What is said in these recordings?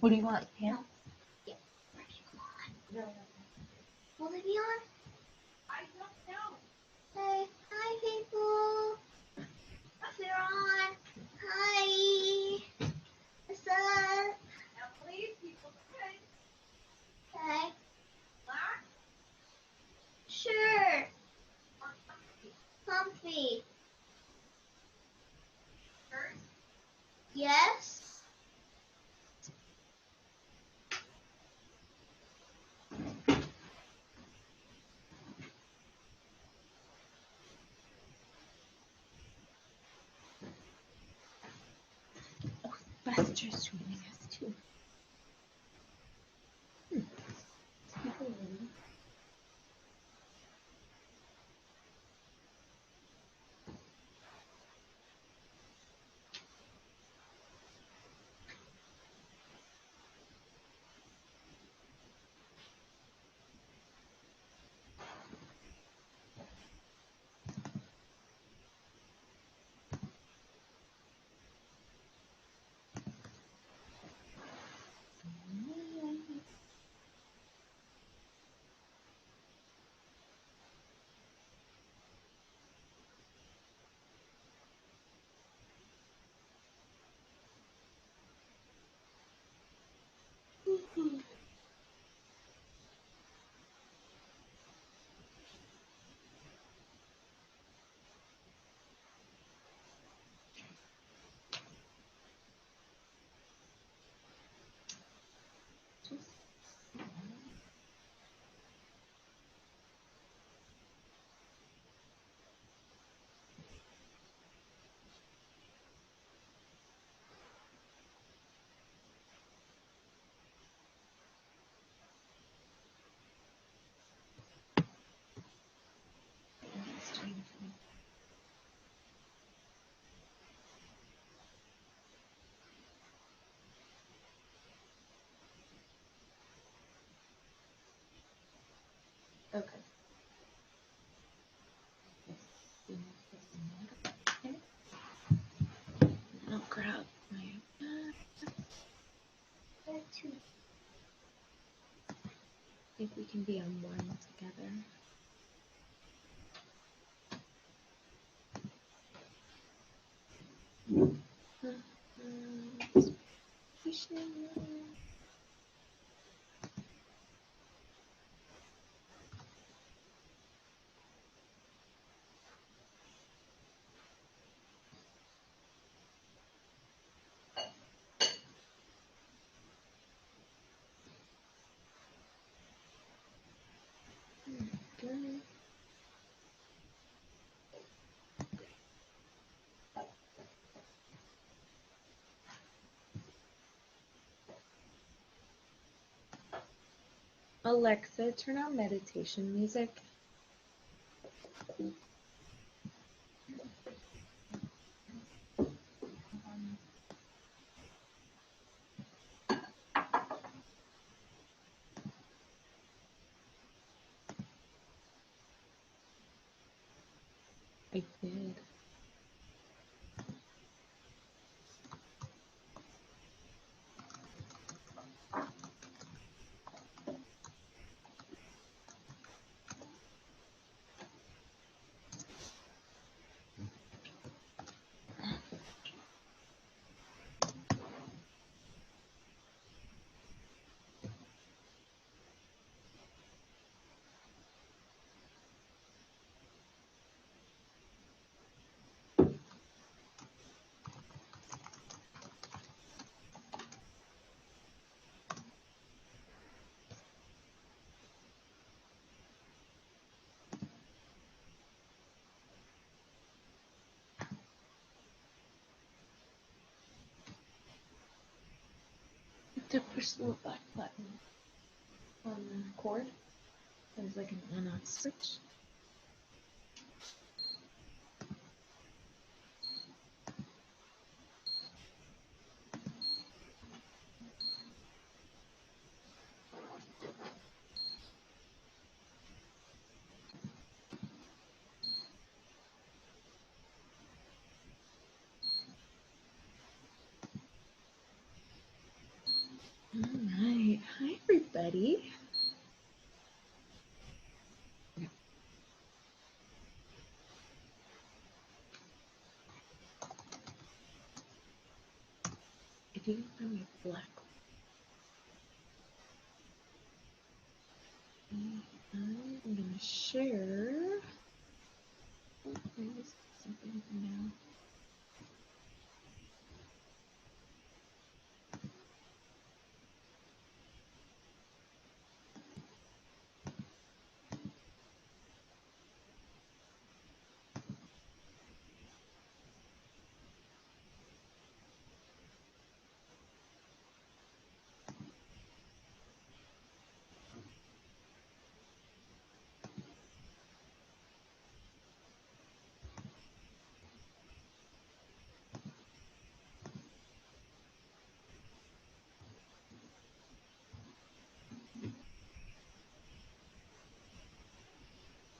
What do you want? Yeah. Yeah. Will they be on? I don't know. Hey, hi people. We're on. Hi. What's up? Now please, people, good. Okay. Black Sure. or comfy? Comfy. Shirt? Yes. Messages joining us too. Okay. I'll grab my. Where to? I think we can be on one together. Good. Alexa, turn on meditation music. I did. You have to push the back button on the cord. There's like an on-off switch. All right. Hi, everybody. If you can find my black, I'm gonna share. Oh, wait, is something now?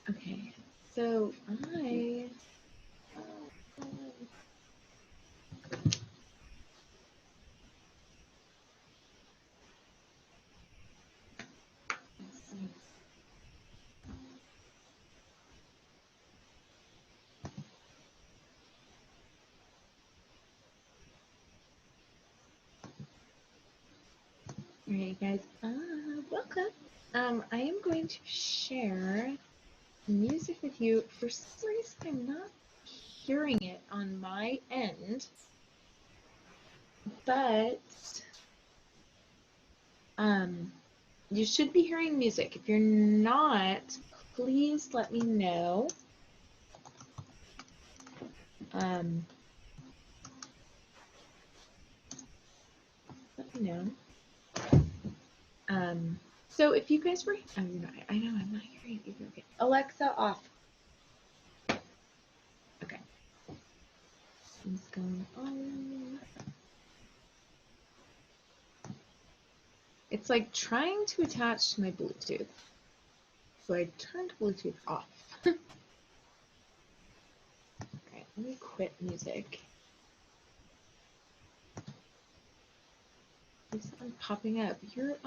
Okay, so I. Let's see. All right, guys. Welcome. I am going to share music with you. For some reason, I'm not hearing it on my end, but you should be hearing music. If you're not, please let me know. Let me know. So if you guys were, oh, I know I'm not hearing you. Okay. Alexa, off. Okay. What's going on? It's like trying to attach to my Bluetooth. So I turned Bluetooth off. Okay, let me quit music. There's something popping up. Your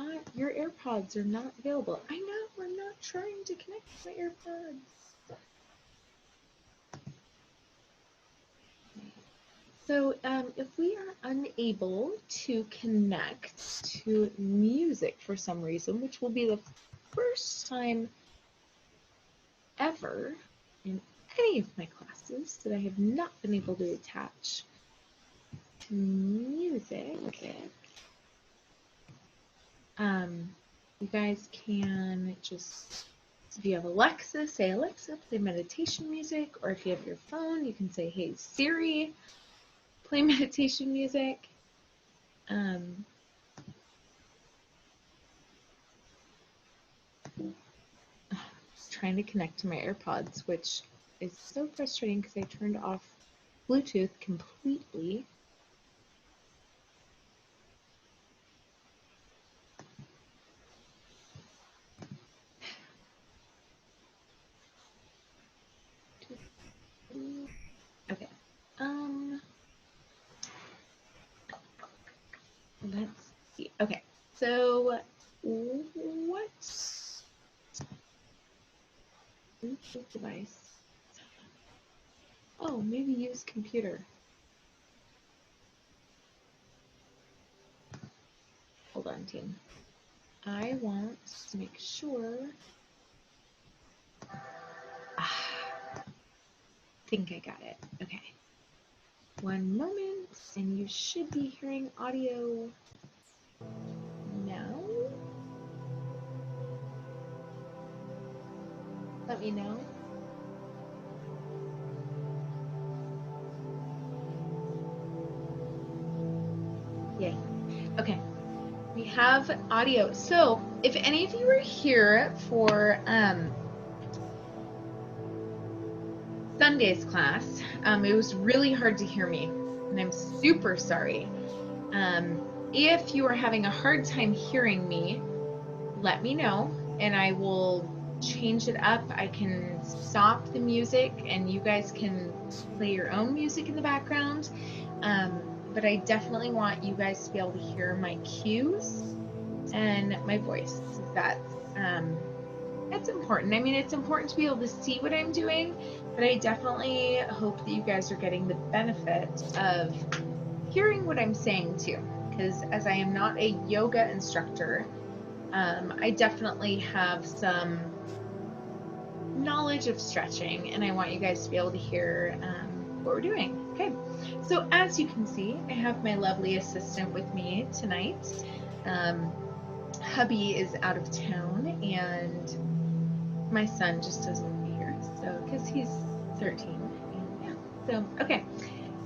AirPods are not available. I know, we're not trying to connect my AirPods. So if we are unable to connect to music for some reason, which will be the first time ever in any of my classes that I have not been able to attach to music, you guys can just, if you have Alexa, say Alexa, play meditation music, or if you have your phone, you can say, hey Siri, play meditation music. Trying to connect to my AirPods, which is so frustrating because I turned off Bluetooth completely. Okay. Let's see. Okay. So what's Bluetooth device? Oh, maybe use computer. Hold on, team. I want to make sure. I think I got it. Okay. One moment, and you should be hearing audio now. Let me know. Yay. Okay. We have audio. So if any of you are here for Sunday's class, it was really hard to hear me, and I'm super sorry. If you are having a hard time hearing me, let me know, and I will change it up. I can stop the music, and you guys can play your own music in the background. but I definitely want you guys to be able to hear my cues and my voice. That's important. I mean, it's important to be able to see what I'm doing, but I definitely hope that you guys are getting the benefit of hearing what I'm saying too. Because as I am not a yoga instructor, I definitely have some knowledge of stretching, and I want you guys to be able to hear what we're doing. Okay, so as you can see, I have my lovely assistant with me tonight. Hubby is out of town, and my son just doesn't be here, so because he's 13. And yeah, so okay.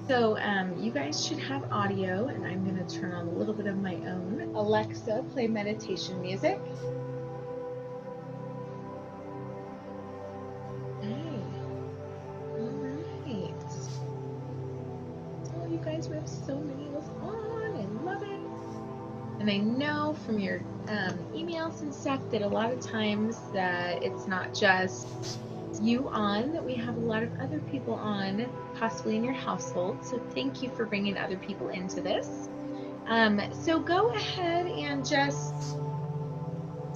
So you guys should have audio, and I'm going to turn on a little bit of my own. Alexa, play meditation music. Hey, all right. Oh, you guys, we have so many of us on. I love it. And I know from your emails and stuff that a lot of times that it's not just you on, that we have a lot of other people on, possibly in your household. So thank you for bringing other people into this. So go ahead and just,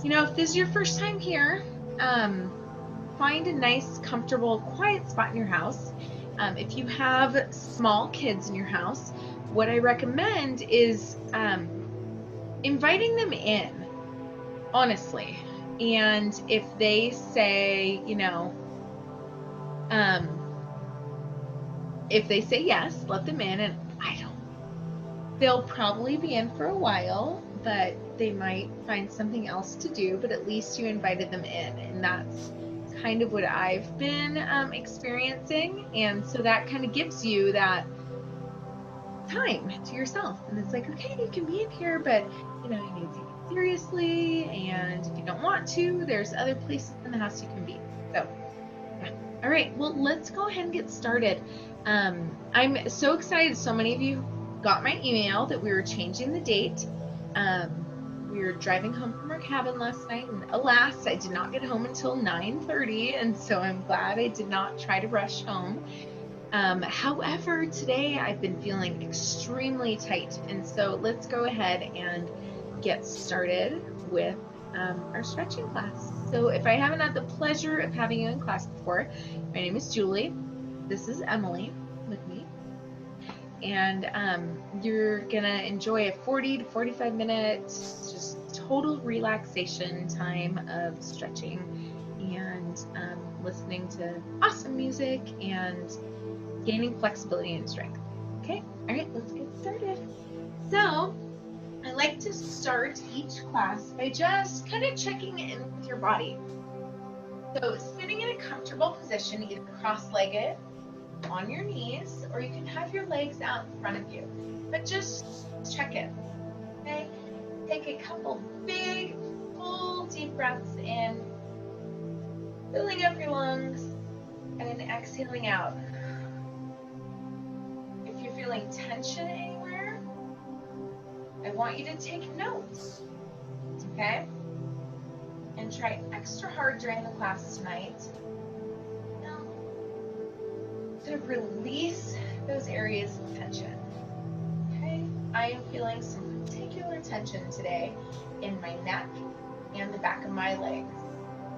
if this is your first time here, find a nice, comfortable, quiet spot in your house. If you have small kids in your house, what I recommend is inviting them in, honestly. And if they say, if they say yes, let them in. And they'll probably be in for a while, but they might find something else to do, but at least you invited them in. And that's kind of what I've been experiencing. And so that kind of gives you that time to yourself. And it's like, okay, you can be in here, but you need to take it seriously. And if you don't want to, there's other places in the house you can be. So yeah. All right, well, let's go ahead and get started. I'm so excited. So many of you got my email that we were changing the date. We were driving home from our cabin last night, and alas, I did not get home until 9:30, and so I'm glad I did not try to rush home. However, today I've been feeling extremely tight, and so let's go ahead and get started with our stretching class. So if I haven't had the pleasure of having you in class before, my name is Julie. This is Emily with me. And you're gonna enjoy a 40 to 45 minutes, just total relaxation time of stretching and listening to awesome music and gaining flexibility and strength. Okay, all right, let's get started. So I like to start each class by just kind of checking in with your body. So sitting in a comfortable position, either cross-legged, on your knees, or you can have your legs out in front of you. But just check in, okay? Take a couple big, full, deep breaths in, filling up your lungs, and then exhaling out. If you're feeling tension anywhere, I want you to take notes, okay? And try extra hard during the class tonight to release those areas of tension, okay? I am feeling some particular tension today in my neck and the back of my legs.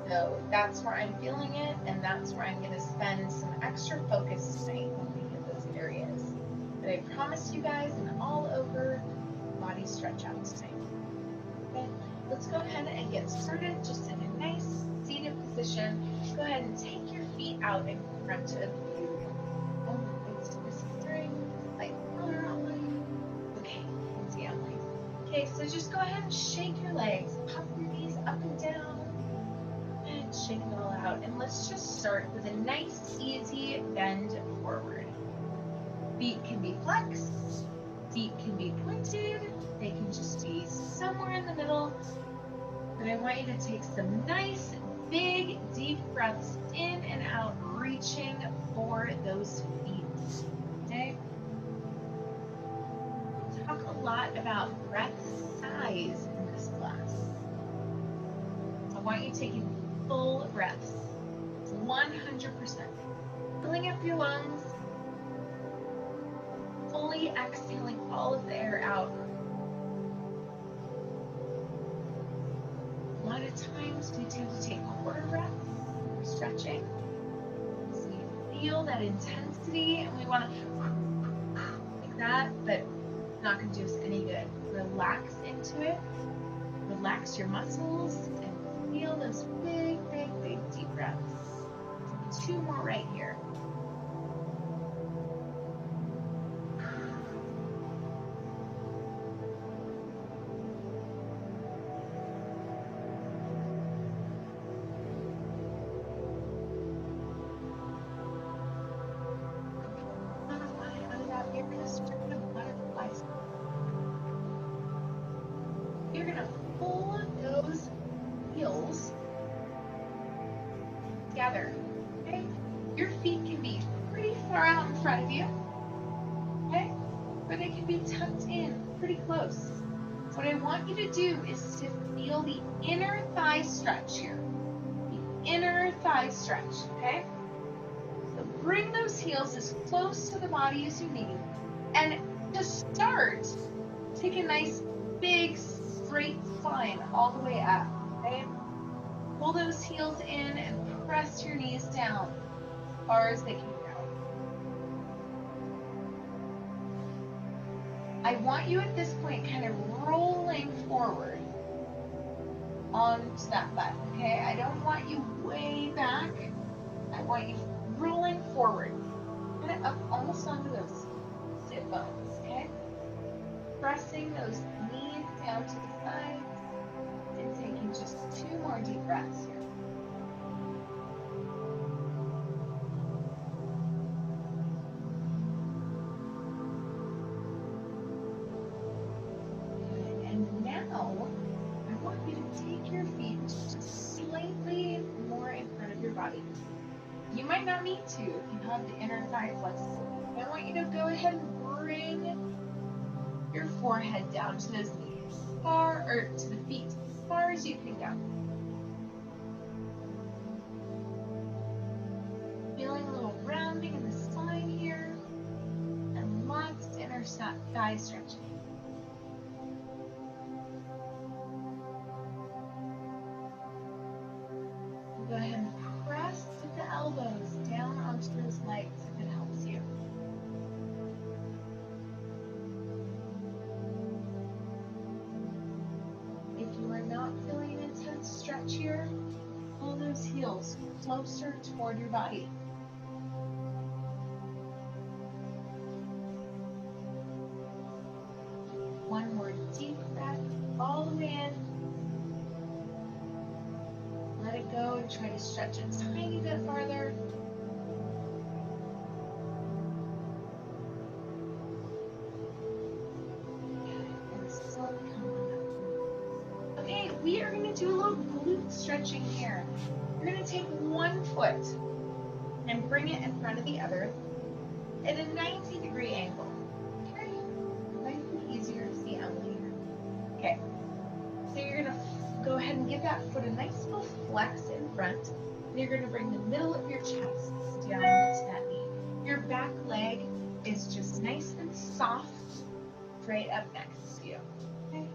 So that's where I'm feeling it, and that's where I'm going to spend some extra focus tonight when we hit those areas. But I promise you guys an all over body stretch out tonight. Okay, let's go ahead and get started just in a nice seated position. Go ahead and take your feet out in front of you. Like, okay, let's see Emily. Okay, so just go ahead and shake your legs, pop your knees up and down, and shake it all out. And let's just start with a nice, easy bend forward. Feet can be flexed, feet can be pointed, they can just be somewhere in the middle. But I want you to take some nice, big, deep breaths in and out, reaching for those feet. Okay? We talk a lot about breath size in this class. I want you taking full breaths, 100%. Filling up your lungs, full fully exhaling all of the air out. A lot of times we tend to take quarter breaths when we're stretching. So you feel that intensity and we want to like that, but it's not going to do us any good. Relax into it. Relax your muscles and feel those big, big, big deep breaths. Two more right here. You're going to start to butterflies. You're going to pull those heels together. Okay? Your feet can be pretty far out in front of you. Okay? Or they can be tucked in pretty close. What I want you to do is to feel the inner thigh stretch here. The inner thigh stretch, okay? So bring those heels as close to the body as you need. And to start, take a nice big straight spine all the way up, okay? Pull those heels in and press your knees down as far as they can go. I want you at this point kind of rolling forward onto that butt, okay? I don't want you way back. I want you rolling forward, kind of up almost onto those sit bones, okay? Pressing those knees down to the sides and taking just 2 more deep breaths here. Good. And now, I want you to take your feet just slightly more in front of your body. You might not need to if you have the inner thigh flexible. I want you to go ahead and bring your forehead down to those knees, to the feet, as far as you can go. Feeling a little rounding in the spine here, and lots of inner thigh stretching. Go ahead and press with the elbows down onto those legs if it helps you. If you are not feeling an intense stretch here, pull those heels closer toward your body. One more deep breath all the way in. Let it go and try to stretch a tiny bit farther. And slowly come on up. Okay, we are going to do a little glute stretching here. You're going to take one foot and bring it in front of the other at a 90-degree angle. Okay, might be easier to see Emily here. Okay, so you're going to go ahead and give that foot a nice little flex in front. And you're going to bring the middle of your chest down to that knee. Your back leg is just nice and soft right up next to you. Okay?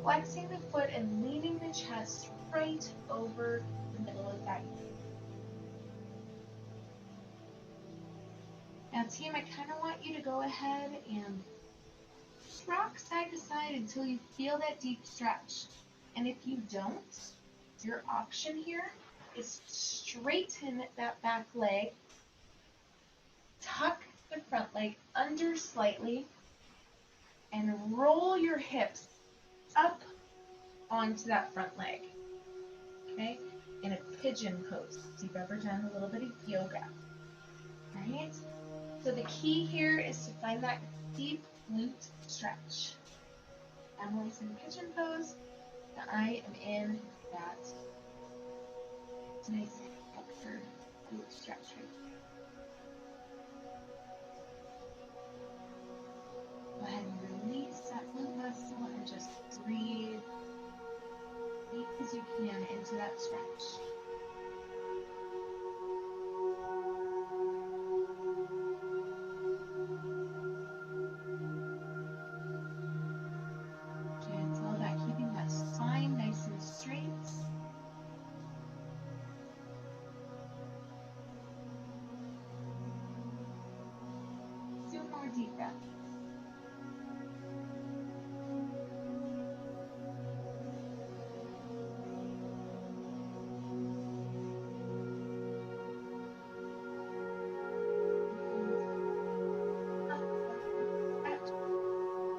Flexing the foot and leaning the chest right over the middle of that knee. Now, team, I kind of want you to go ahead and rock side to side until you feel that deep stretch. And if you don't, your option here is straighten that back leg, tuck the front leg under slightly, and roll your hips up onto that front leg, okay? In a pigeon pose, if you've ever done a little bit of yoga, right? So the key here is to find that deep glute stretch. Emily's in pigeon pose, and I am in that nice hector glute stretch right here. Go ahead and release that glute muscle and just breathe deep as you can into that stretch. breath.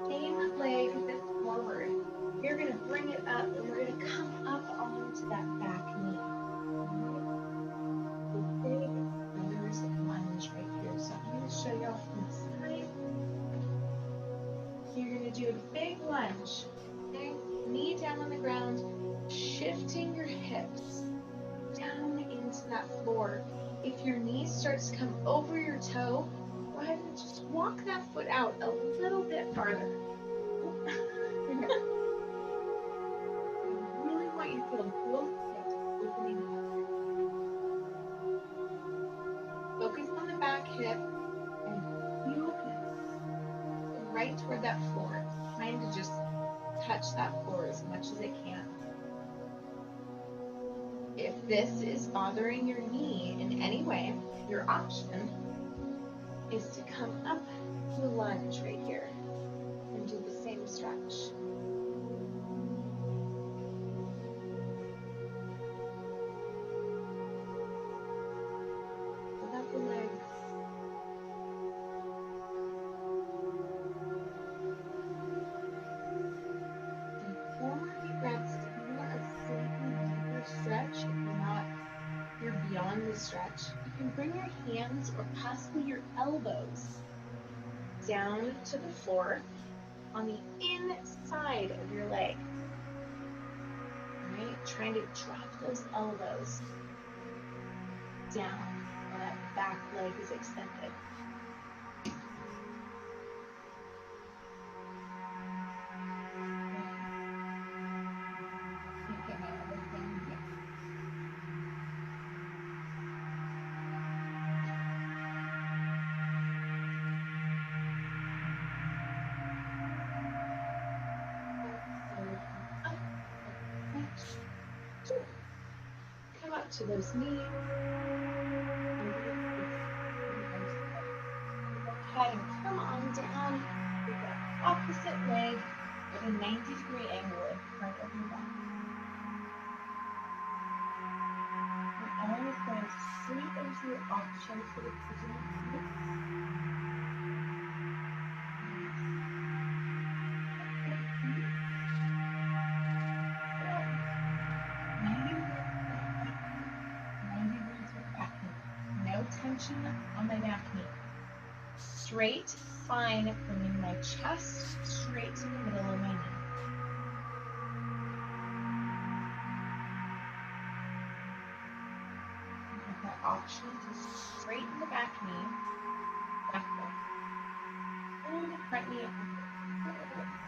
Same leg that's forward. You're going to bring it up and we're going to come up onto that back knee. Big runner's lunge right here. So I'm going to show you off from the side. You're going to do a big lunge. Okay? Knee down on the ground, shifting your hips down into that floor. If your knee starts to come over your toe, go ahead and just walk that foot out a little bit farther. I really want you to feel both hips opening up. Focus on the back hip and heel right toward that floor. Trying to just touch that floor as much as it can. If this is bothering your knee in any way, your option is to come up to a lunge right here and do the same stretch. Pull out the legs. And 4 more deep breaths to give you a slightly deeper stretch. If you're beyond the stretch, you can bring your hands or possibly your elbows down to the floor on the inside of your leg. All right, trying to drop those elbows down while that back leg is extended. Can't get my other thing yet. Come up to those knees. Go ahead and come on down with the opposite leg at a 90-degree angle in front of your back. And always going straight into your option for the pigeon. No tension on my back knee. Straight spine, bringing my chest straight to the middle of my knee. You have that option to straighten the back knee, backward. Pull the front knee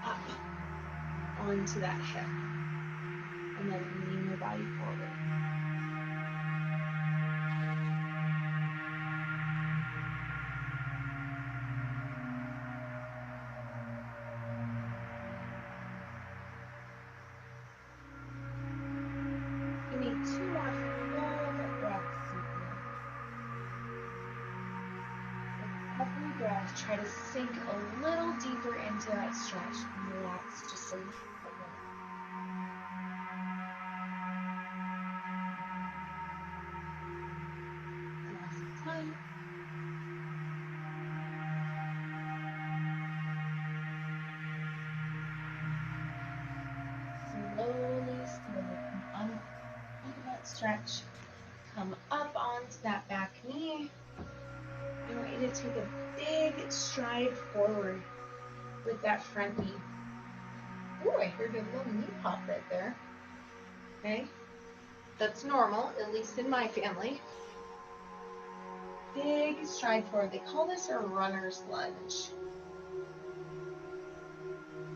up onto that hip. And then lean your body forward. Give me 2 more full breaths deeply. With every breath, try to sink a little deeper into that stretch and relax just a little bit more. Last time. Slowly come onto that stretch. Come up onto that back knee. I want you to take a big stride forward with that front knee. Oh, I heard a little knee pop right there. Okay, that's normal, at least in my family. Big stride forward. They call this a runner's lunge.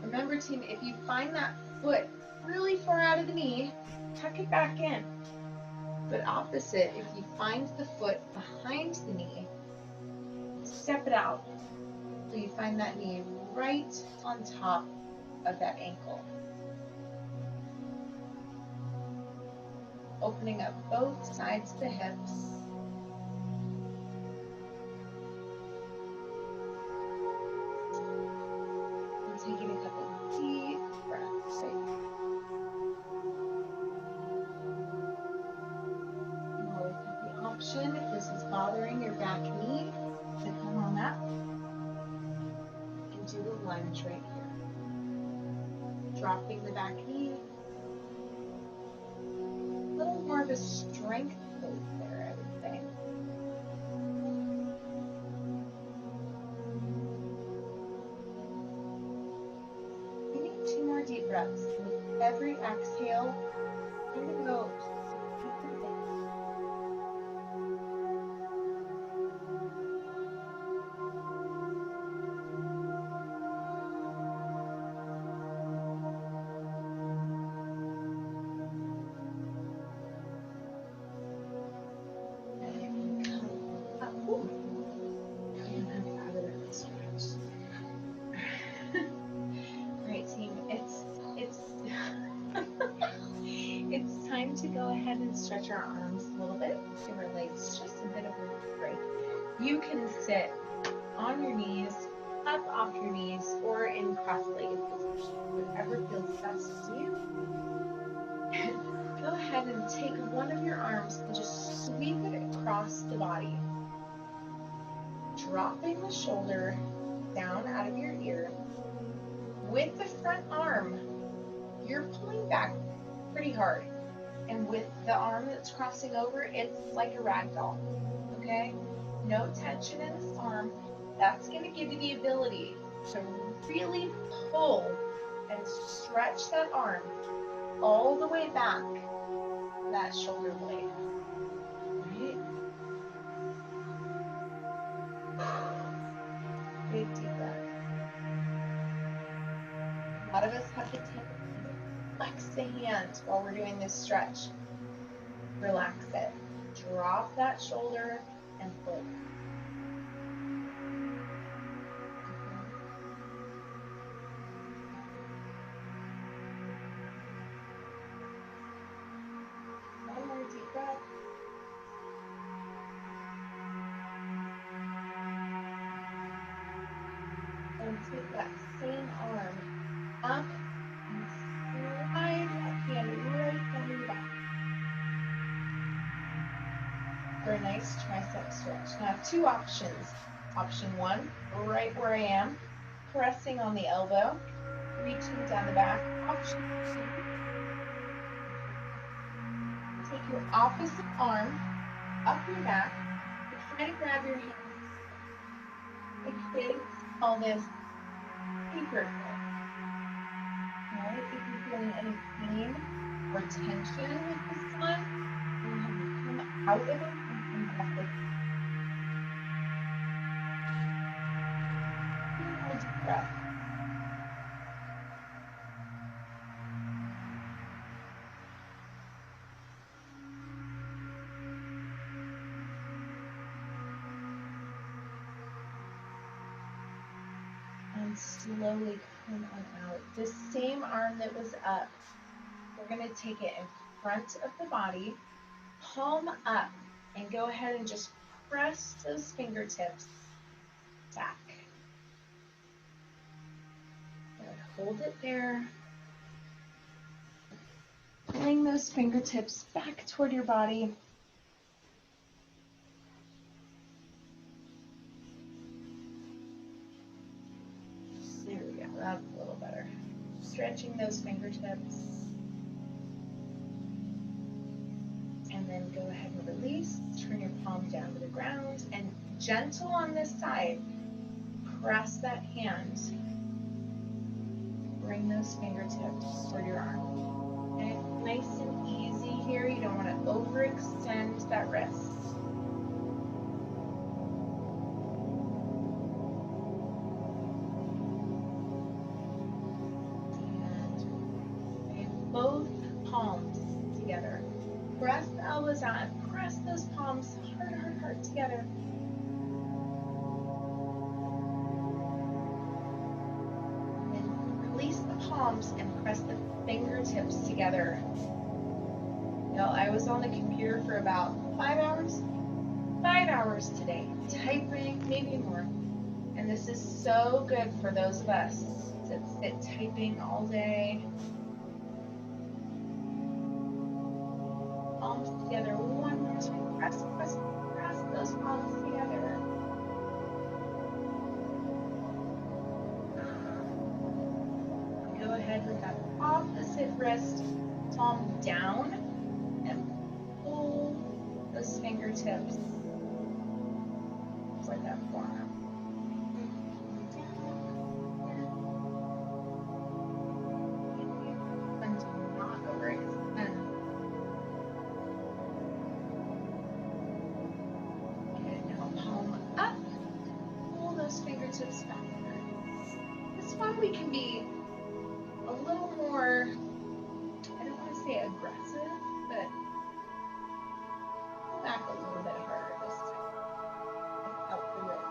Remember, team, if you find that foot really far out of the knee, tuck it back in. But opposite, if you find the foot behind the knee, step it out so you find that knee right on top of that ankle. Opening up both sides of the hips. back knee to come on up and do the lunge right here. Dropping the back knee. A little more of a strength pose there, I would say. We need 2 more deep breaths. With every exhale, I'm going to go deeper down. And come up. Ooh. I'm fabulous stretch. All right, team. It's it's time to go ahead and stretch our arms a little bit. Give our legs just a bit of a break. You can sit on your knees, up off your knees, or in cross-legged position, whatever feels best for you. Go ahead and take one of your arms and just sweep it across the body, dropping the shoulder down out of your ear. With the front arm, you're pulling back pretty hard. And with the arm that's crossing over, it's like a rag doll, okay? No tension in this arm. That's going to give you the ability to really pull and stretch that arm all the way back to that shoulder blade, right? Big deep breath. A lot of us have the tendency to flex the hands while we're doing this stretch. Relax it. Drop that shoulder and pull. One more deep breath. And take that same arm up and slide that hand right down your back for a nice tricep stretch. Now, I have 2 options. Option 1, right where I am, pressing on the elbow, reaching down the back. Option 2, take your opposite arm up your back and try to grab your hands. The kids call this paper clip. Alright, if you're feeling any pain or tension with this one, you have to come out of it and come back with a deep breath. And slowly come on out. The same arm that was up, we're going to take it in front of the body, palm up, and go ahead and just press those fingertips back. And hold it there. Pulling those fingertips back toward your body. There we go. That's a little better. Stretching those fingertips. And then go ahead and release. Turn your palm down to the ground. And gentle on this side. Press that hand. Bring those fingertips toward your arm. Okay? Nice and easy here. You don't want to overextend that wrist. Both palms together. Press the elbows out and press those palms hard, hard, hard together. And release the palms and press the fingertips together. Now, I was on the computer for about 5 hours. 5 hours today, typing, maybe more. And this is so good for those of us that sit typing all day. Palms together one more time. Press, press, press those palms together. Go ahead with that opposite wrist, palm down, and pull those fingertips toward that forearm. And knock over his head. Okay, now palm up. Pull those fingertips backward. This one we can be a little more, I don't want to say aggressive, but pull back a little bit harder this time. Out the wrist.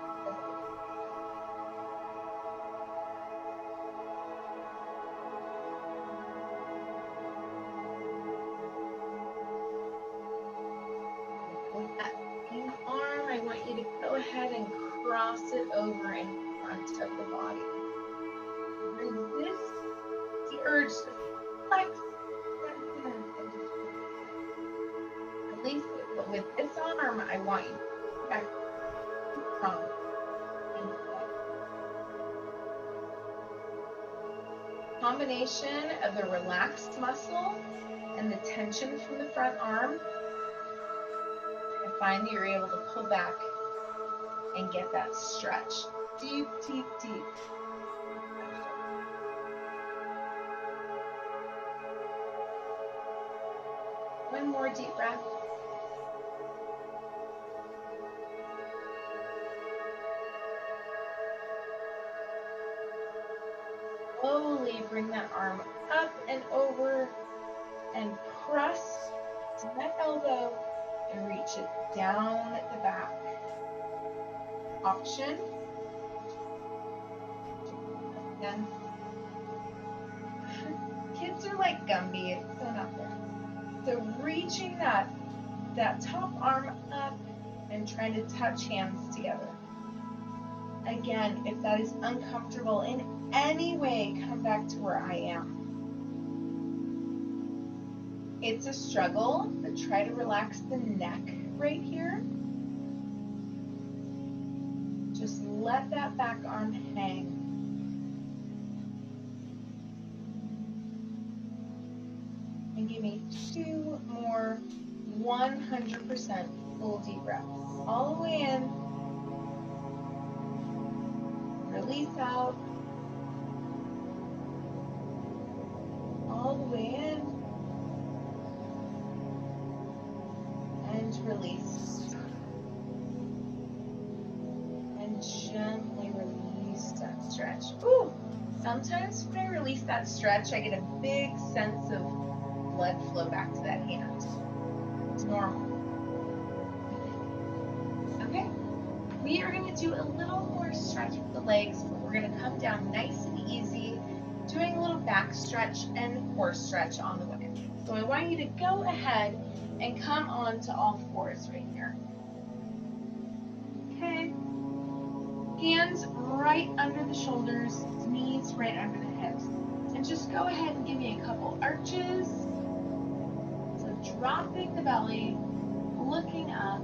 With that same arm, I want you to go ahead and cross it over in front of the body. Resist the urge to flex that hand and just release it. But with this arm, I want you to back strong. Combination of the relaxed muscle and the tension from the front arm, I find that you're able to pull back and get that stretch. Deep, deep, deep. One more deep breath. Slowly bring that arm up and over and press that elbow and reach it down the back. Option. Again. Kids are like Gumby, it's so not there. So reaching that top arm up and trying to touch hands together. Again, if that is uncomfortable in any way, come back to where I am. It's a struggle, but try to relax the neck right here. Just let that back arm hang. And give me 2 more 100% full deep breaths. All the way in. Release out. All the way in. And release. And gently release that stretch. Ooh! Sometimes when I release that stretch, I get a big sense of blood flow back to that hand. It's normal. Okay. We are going to do a little more stretch with the legs, but we're going to come down nice and easy, doing a little back stretch and horse stretch on the way. So I want you to go ahead and come on to all fours right here. Okay. Hands right under the shoulders, knees right under the hips. And just go ahead and give me a couple arches. So dropping the belly, looking up.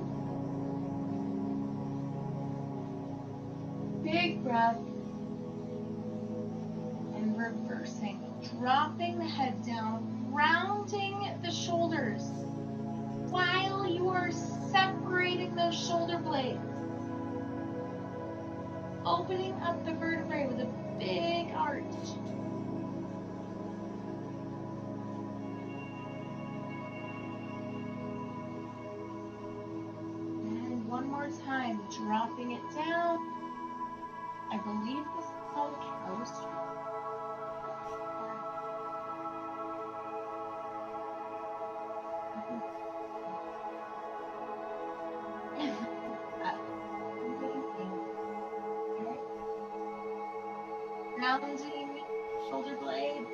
Big breath. And reversing. Dropping the head down, rounding the shoulders while you are separating those shoulder blades. Opening up the vertebrae with a big arch. And one more time, dropping it down. I believe this is called cow stretch. Rounding shoulder blade,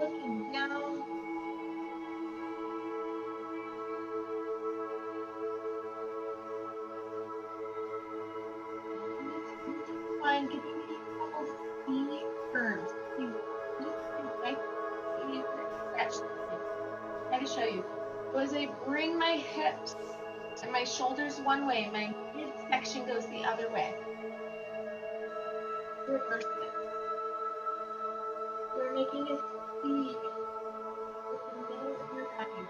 looking down. Fine, giving me a couple speed curves. Stretch. Try to show you. So as I bring my hips and my shoulders one way, my section goes the other way. Reverse it. You're making a C with the middle of your body.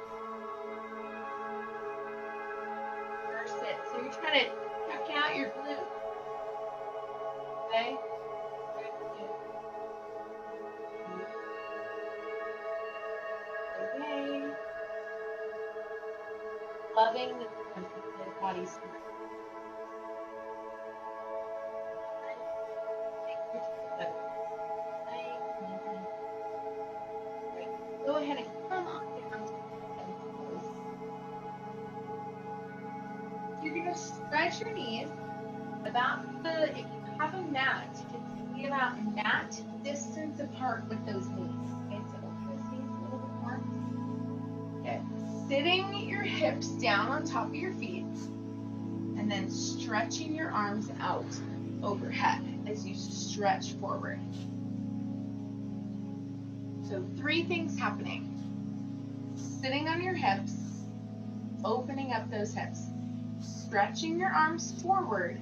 Reverse it. So you're trying to check out your glute. Okay? Very good. Okay. Loving the strength of the body strength. Go ahead and come on down to the toes. You're going to stretch your knees if you have a mat, you can be about mat distance apart with those knees. Okay, so open those knees a little bit more. Okay, sitting your hips down on top of your feet and then stretching your arms out overhead as you stretch forward. So 3 things happening. Sitting on your hips, opening up those hips, stretching your arms forward,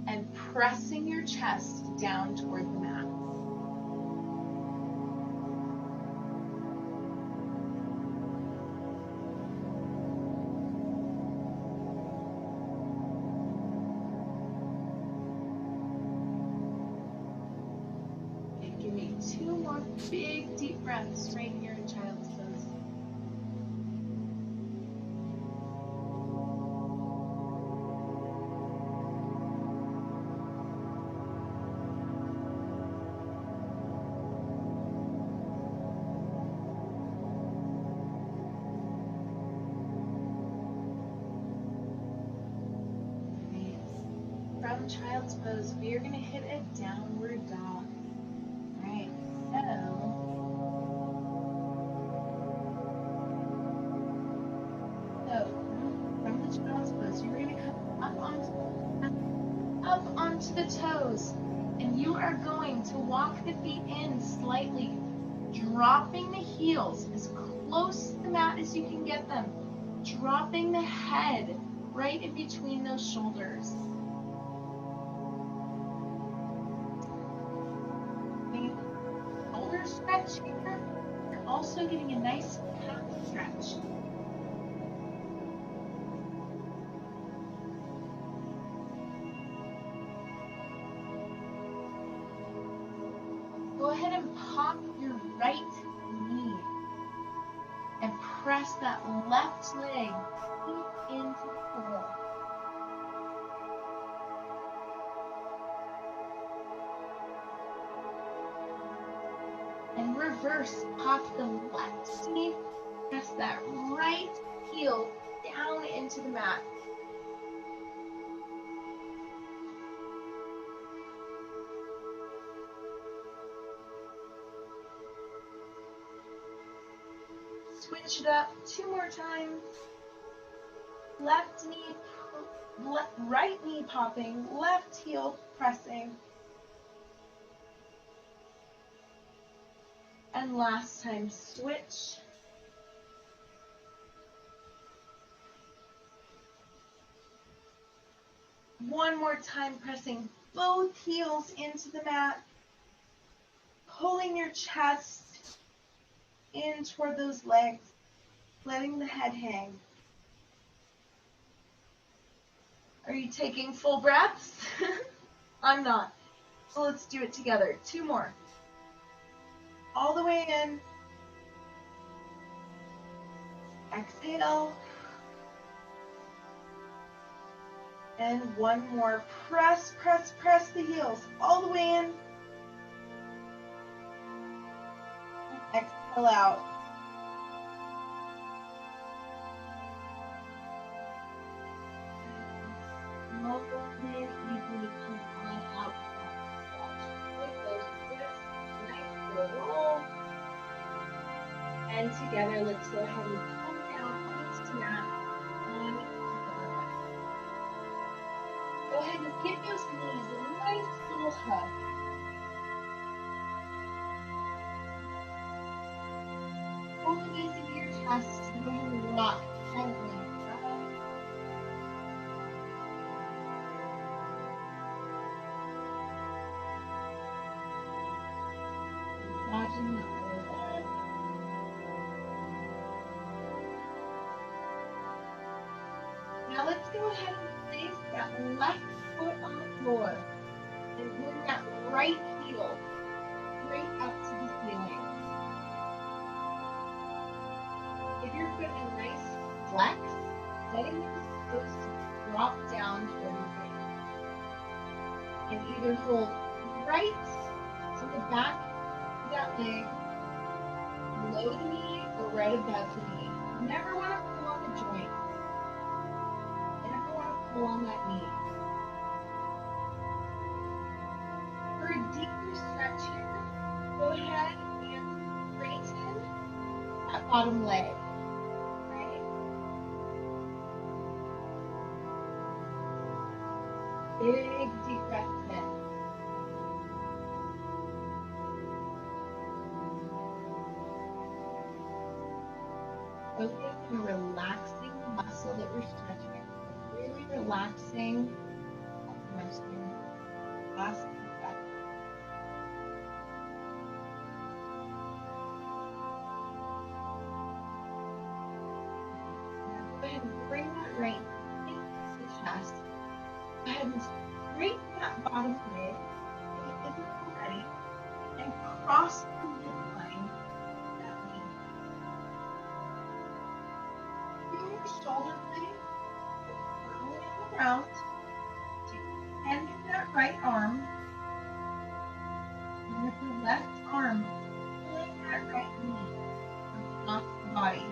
and pressing your chest down toward the mat. Okay, give me 2 more big deep breaths right here in child's pose. From child's pose, we are going to hit a downward dog. Alright, so from the child's pose, you're going to come up onto the toes, and you are going to walk the feet in slightly, dropping the heels as close to the mat as you can get them, dropping the head right in between those shoulders. Shoulder stretch here. You're also getting a nice calf stretch. Go ahead and pop your right knee and press that left leg deep into the floor. And reverse, pop the left knee, press that right heel down into the mat. Switch it up 2 more times. Left knee, right knee popping, left heel pressing. And last time, switch. One more time, pressing both heels into the mat, pulling your chest in toward those legs, letting the head hang. Are you taking full breaths? I'm not. So let's do it together. 2 more. All the way in. Exhale. And 1 more. Press, press, press the heels all the way in. And exhale out. Slowly, easily come on out. With those twists, nice little roll. And together, let's go ahead and come down onto the mat. Go ahead and give those knees a nice little hug. Pull the knees into your chest and go ahead and rock gently. massaging the forehead. Now let's go ahead and place that left foot on the floor and bring that right heel straight up to the ceiling. Give your foot a nice flex, letting your toes to drop down toward your face. And either hold right to the back of that leg, below the knee, or right above the knee. You never want to pull on the joint. You never want to pull on that knee. For a deeper stretch here, go ahead and straighten that bottom leg. Right? Big deep breath in. Focus on relaxing the muscle that we're stretching. Really relaxing. Last breath. Now go ahead and bring that right into the chest. Go ahead and straighten that bottom leg if it isn't already, and cross the midline that knee. Feel your shoulder blade firmly on the ground. Extending that right arm, and with the left arm, pulling that right knee across the body.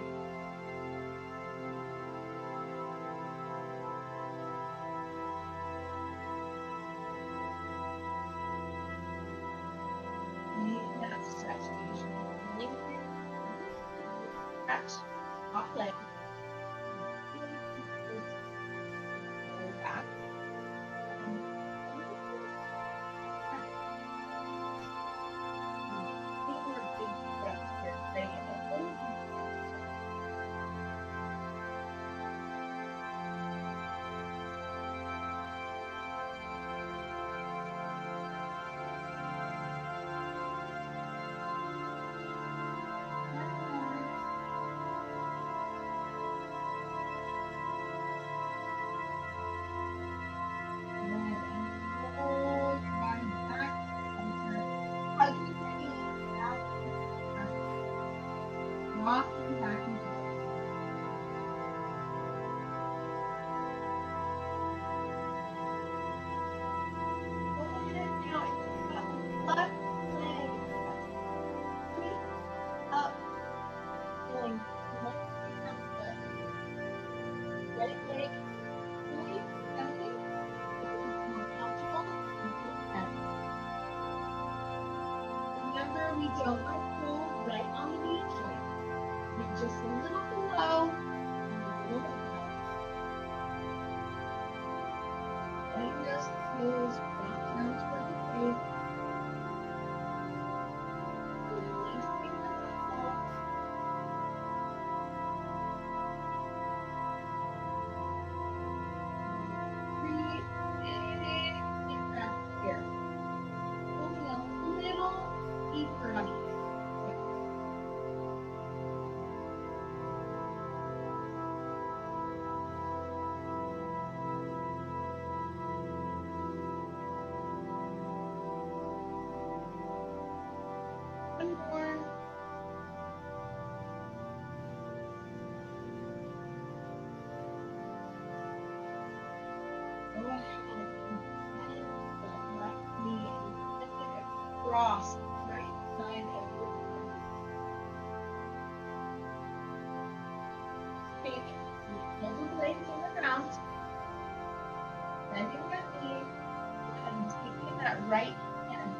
Make that stretch. Lengthen, stretch, top leg. Lower back. Rocking back and forth. Go ahead now and take that left leg straight up, pulling right front foot. Right leg fully extending, if it's more comfortable, and extend. Remember, we don't want to pull right on the knee joint. Just a little below and a little above. Letting those toes drop down toward the face. Releasing the muscle. Breathe big deep breath here. Pulling a little deeper on each. One more. Go ahead and bend that left knee and send it across the right side of your body. Take your shoulder blades on the ground, bending that knee, and taking that right hand.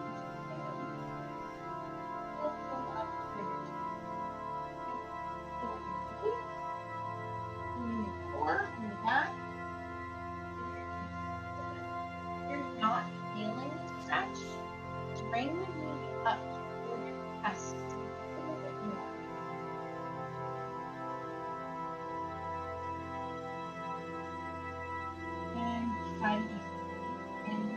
You're not feeling the stretch. Bring the knee up toward your chest a little bit more. And side of the and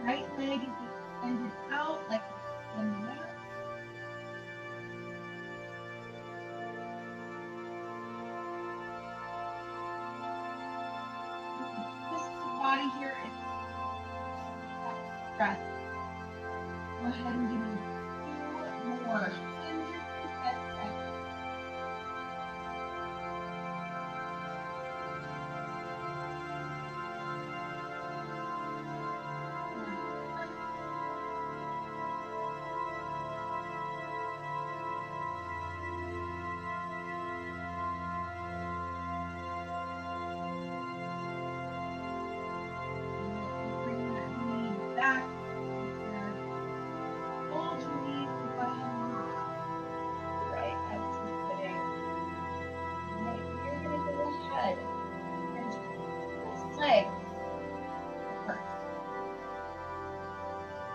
right leg is extended out. ahead and give me 2 more 100% seconds. Bring that knee back. Hold your knees and go ahead and rock right up to sitting. And then you're going to go ahead and just this leg first.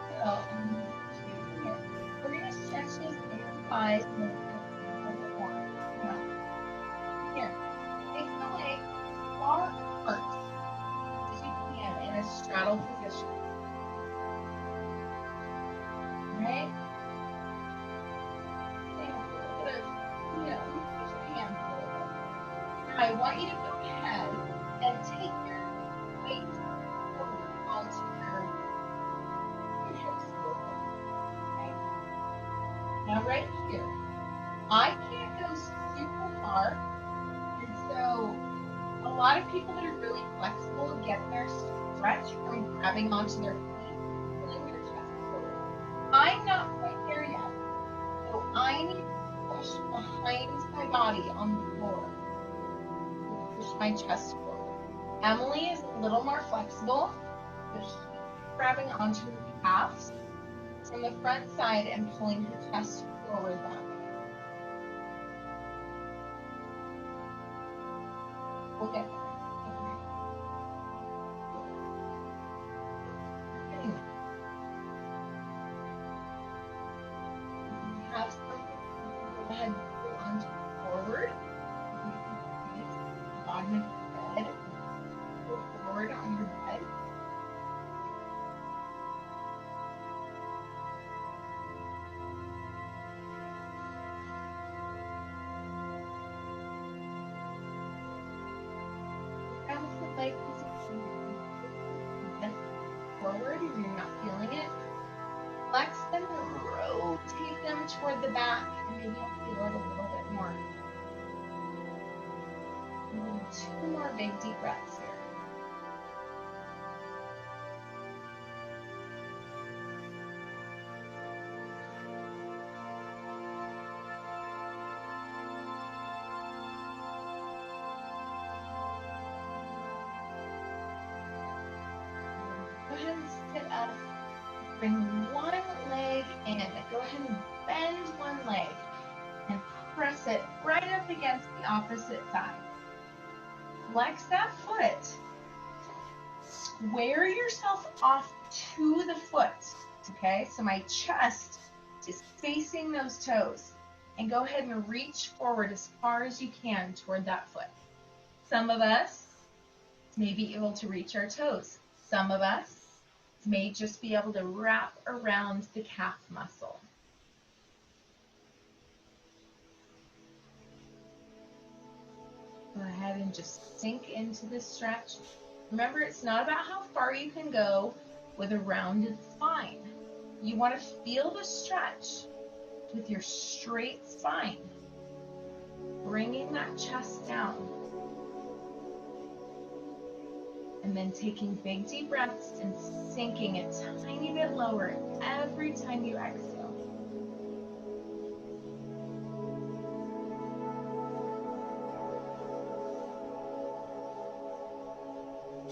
So I'm going to here. We're going to stretch those inner thighs and then a little bit more. Now, here, take the leg far apart as you can in a straddle position. Right? Take a little bit of, you push your hands a little bit. Now I want you to go ahead and take your weight forward onto your hips a little bit. Okay? Now right here, I can't go super far, and so a lot of people that are really flexible get their stretch from grabbing onto their feet, pulling their chest forward. I'm not quite there yet, so I need to push behind my body on the floor. Push my chest forward. Emily is a little more flexible, but she's grabbing onto her calves from the front side and pulling her chest forward that way. We'll get there. Okay. You have something, go ahead and pull onto forward. Bottom of your bed. Go forward on your bed. Down with the leg position. Bend forward and you're not feeling it. Flex them and rotate them toward the back, and maybe you'll feel it a little bit more. And then 2 more big deep breaths here. Go ahead and sit up. Bring one leg in. Go ahead and bend one leg and press it right up against the opposite side. Flex that foot. Square yourself off to the foot. Okay, so my chest is facing those toes. And go ahead and reach forward as far as you can toward that foot. Some of us may be able to reach our toes. Some of us may just be able to wrap around the calf muscle. Go ahead and just sink into this stretch. Remember, it's not about how far you can go with a rounded spine. You want to feel the stretch with your straight spine, bringing that chest down. And then taking big deep breaths and sinking a tiny bit lower every time you exhale.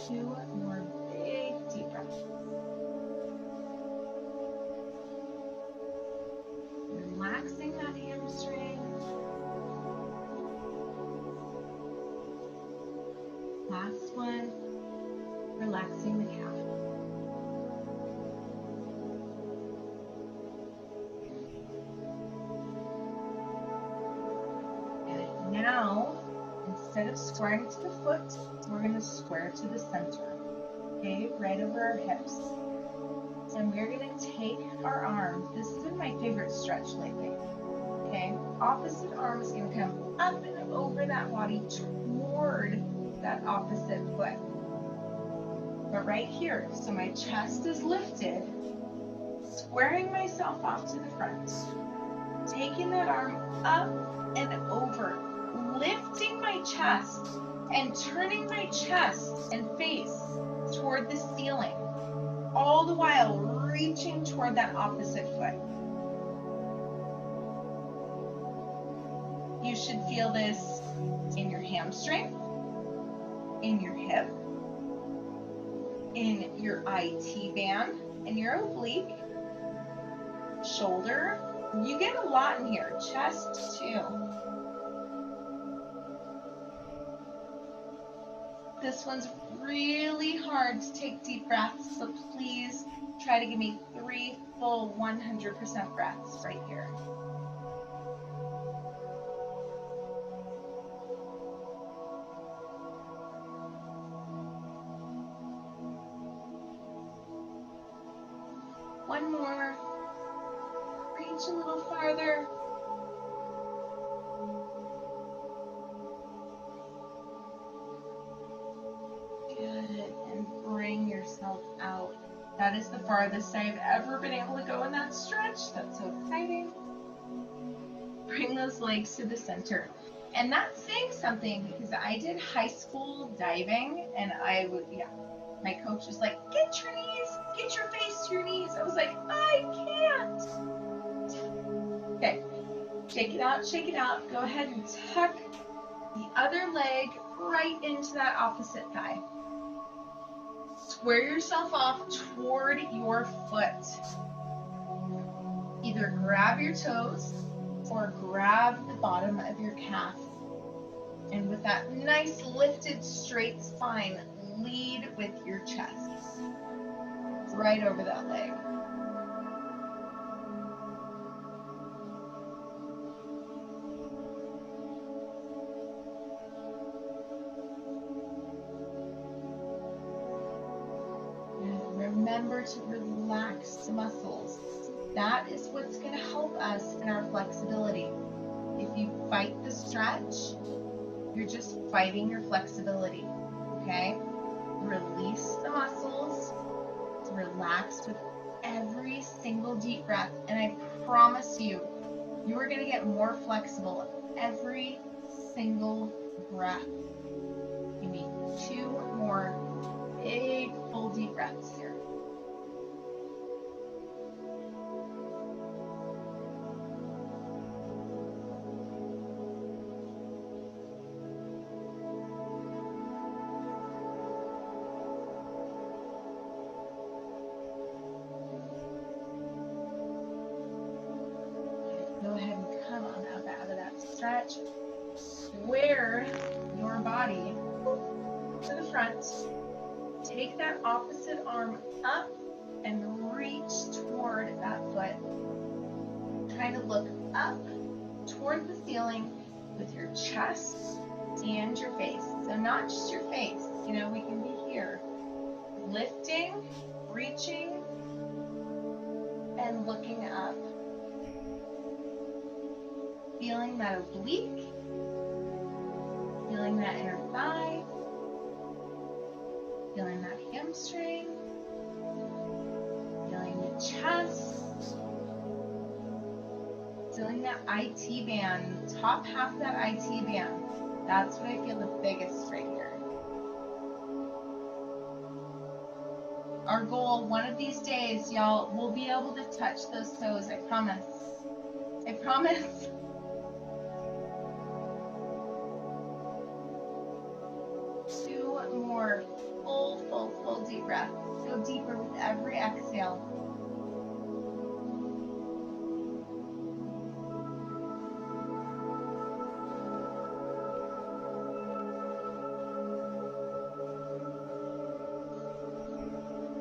Two more big deep breaths. Relaxing that hamstring. Last one. Relaxing the calf. And now, instead of squaring to the foot, we're going to square to the center. Okay, right over our hips. And we're going to take our arms. This has been my favorite stretch lately. Okay, opposite arm is going to come up and over that body toward that opposite foot. But right here, so my chest is lifted, squaring myself off to the front, taking that arm up and over, lifting my chest and turning my chest and face toward the ceiling, all the while reaching toward that opposite foot. You should feel this in your hamstring, in your hip, in your IT band, in your oblique, shoulder. You get a lot in here, chest too. This one's really hard to take deep breaths, so please try to give me 3 full 100% breaths right here. One more. Reach a little farther. Good, and bring yourself out. That is the farthest I've ever been able to go in that stretch. That's so exciting. Bring those legs to the center. And that's saying something because I did high school diving and my coach was like, get your knees, get your face to your knees. I was like, I can't. Okay, shake it out, shake it out. Go ahead and tuck the other leg right into that opposite thigh. Square yourself off toward your foot. Either grab your toes or grab the bottom of your calf. And with that nice lifted straight spine, lead with your chest. Right over that leg. And remember to relax the muscles. That is what's going to help us in our flexibility. If you fight the stretch, you're just fighting your flexibility, okay? Release the muscles, relax with every single deep breath, and I promise you, you are going to get more flexible every single breath. Give me 2 more big, full deep breaths here. Go ahead and come on up out of that stretch. Square your body to the front. Take that opposite arm up and reach toward that foot. Trying to look up toward the ceiling with your chest and your face. So not just your face, we can be here. Lifting, reaching, and looking up. Feeling that oblique, feeling that inner thigh, feeling that hamstring, feeling the chest, feeling that IT band, top half of that IT band. That's what I feel the biggest right here. Our goal, one of these days, y'all, we'll be able to touch those toes, I promise. I promise. More full deep breath. Go deeper with every exhale.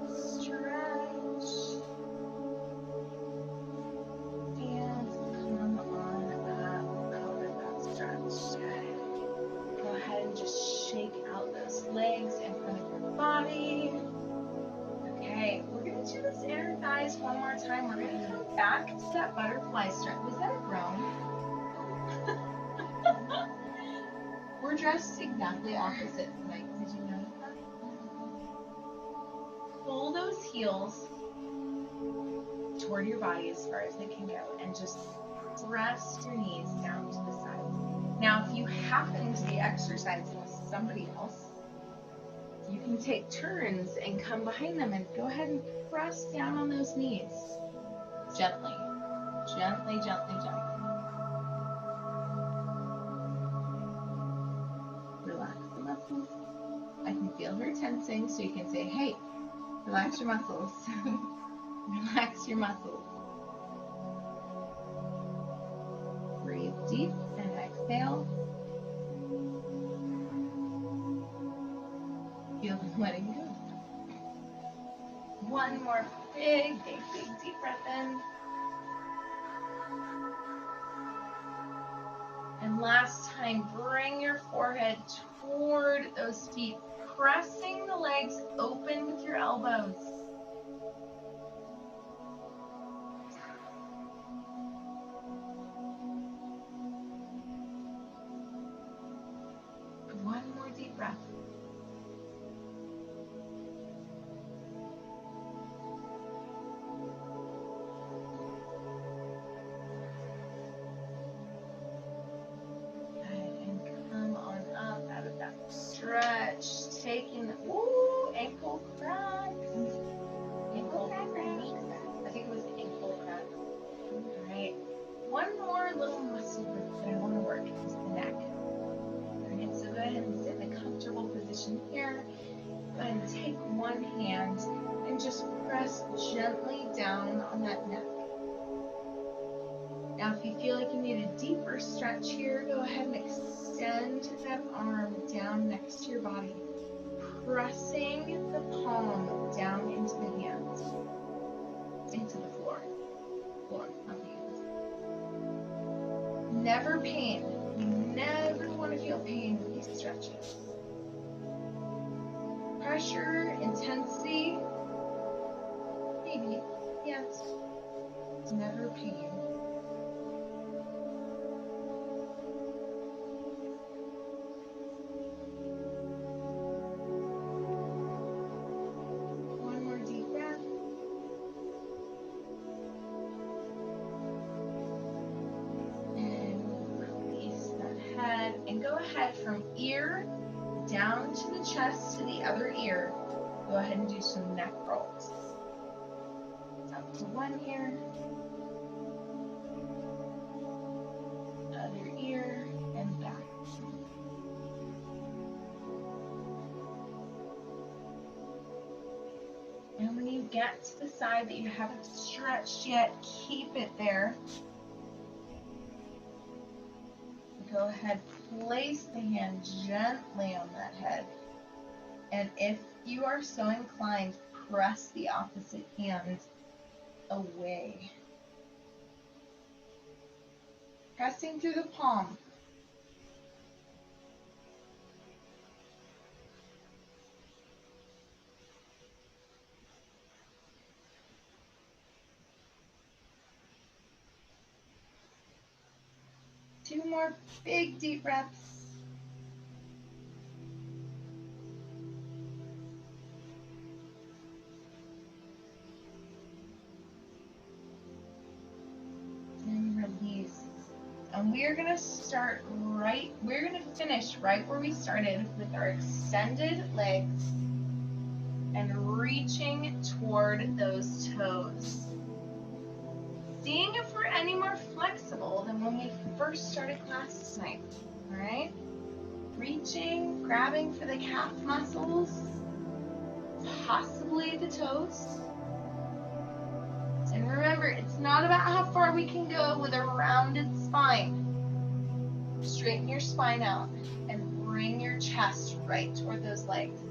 Stretch. And come on up out of that stretch. Go ahead and just shake out those legs in front of your body. Okay, we're going to do this inner thighs one more time. We're going to come back to that butterfly stretch. Was that a groan? We're dressed exactly opposite tonight. Did you notice that? Pull those heels toward your body as far as they can go, and just press your knees down to the side. Now, if you happen to be exercising with somebody else, you can take turns and come behind them and go ahead and press down on those knees. Gently, gently, gently, gently. Relax the muscles. I can feel her tensing, so you can say, hey, relax your muscles. Relax your muscles. Breathe deep and exhale. Feel them letting go. One more big, big, big deep breath in. And last time, bring your forehead toward those feet, pressing the legs open with your elbows. One more deep breath. Stretch, taking the ankle crack. Ankle crack. I think it was ankle crack. Alright. One more little muscle group that I want to work is the neck. Alright, so go ahead and sit in a comfortable position here. Go ahead and take one hand and just press gently down on that neck. Now, if you feel like you need a deeper stretch here, go ahead and extend that arm down next to your body, pressing the palm down into the hands, into the floor, not the hands. Never pain. You never want to feel pain with these stretches. Pressure, intensity, maybe, yes. Never pain. And go ahead from ear down to the chest to the other ear. Go ahead and do some neck rolls. Up to one ear, other ear, and back. And when you get to the side that you haven't stretched yet, keep it there. Go ahead, place the hand gently on that head. And if you are so inclined, press the opposite hand away. Pressing through the palm. Two more big deep breaths. And release. And we're going to finish right where we started with our extended legs and reaching toward those toes. Seeing if we're any more flexible than when we first started class tonight. All right? Reaching, grabbing for the calf muscles, possibly the toes. And remember, it's not about how far we can go with a rounded spine. Straighten your spine out and bring your chest right toward those legs.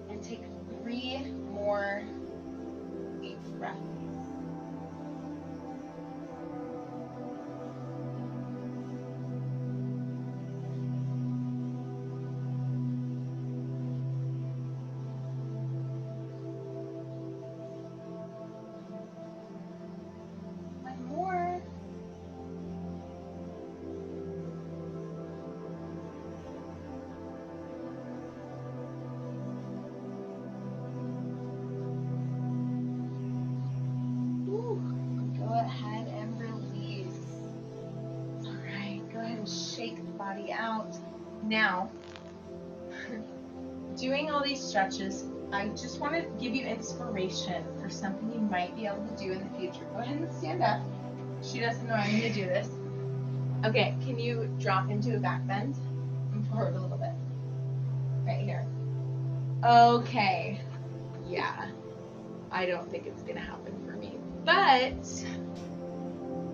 And take 3 more deep breaths. One more. body out. Now, doing all these stretches, I just want to give you inspiration for something you might be able to do in the future. Go ahead and stand up. She doesn't know I'm going to do this. Okay, can you drop into a back bend? And forward a little bit. Right here. Okay. Yeah. I don't think it's going to happen for me. But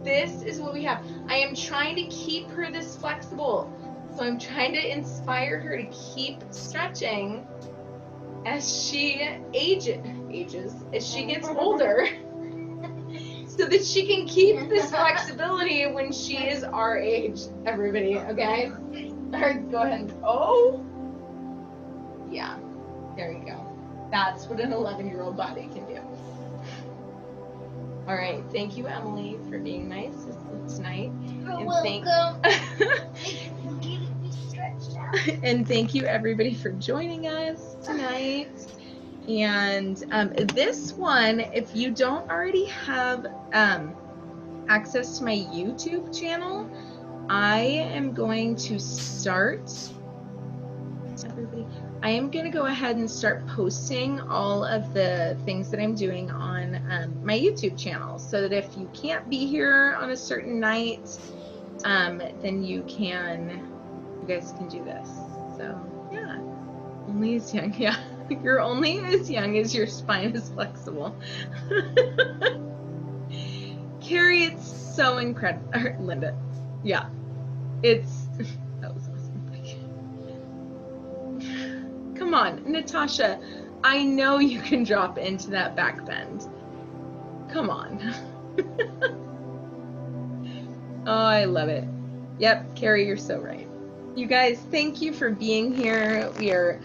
this is what we have. I am trying to keep her this flexible. So I'm trying to inspire her to keep stretching as she ages, as she gets older, so that she can keep this flexibility when she is our age, everybody, okay? All right, go ahead. Oh, yeah, there you go. That's what an 11-year-old body can do. All right, thank you, Emily, for being nice tonight. You're And welcome. You're getting me stretched out. And thank you, everybody, for joining us tonight. And this one, if you don't already have access to my YouTube channel, I am going to start. Everybody, I am going to go ahead and start posting all of the things that I'm doing on my YouTube channel, so that if you can't be here on a certain night, then you guys can do this. So yeah, only as young. Yeah, you're only as young as your spine is flexible. Carrie, it's so incredible. Linda, yeah, that was awesome. Come on, Natasha, I know you can drop into that back bend. Come on. Oh, I love it. Yep, Carrie, you're so right. You guys, thank you for being here. We are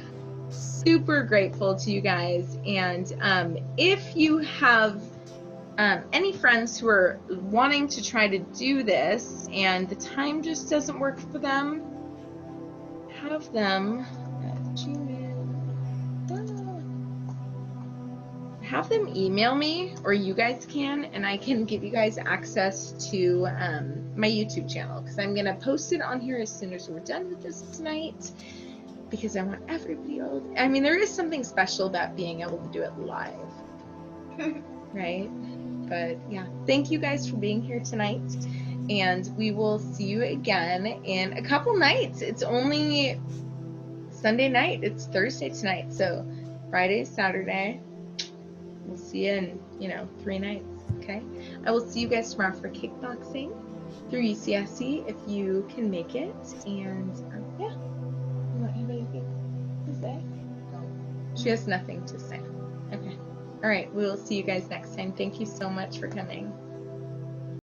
super grateful to you guys. And if you have any friends who are wanting to try to do this and the time just doesn't work for them, have them email me, or you guys can, and I can give you guys access to my YouTube channel, because I'm going to post it on here as soon as we're done with this tonight, because I want everybody else. I mean, there is something special about being able to do it live, right? But yeah, thank you guys for being here tonight, and we will see you again in a couple nights. It's only Sunday night. It's Thursday tonight, so Friday, Saturday. We'll see you in 3 nights. Okay. I will see you guys tomorrow for kickboxing through UCSC if you can make it. And yeah, you don't have anything to say? She has nothing to say. Okay. All right. We will see you guys next time. Thank you so much for coming.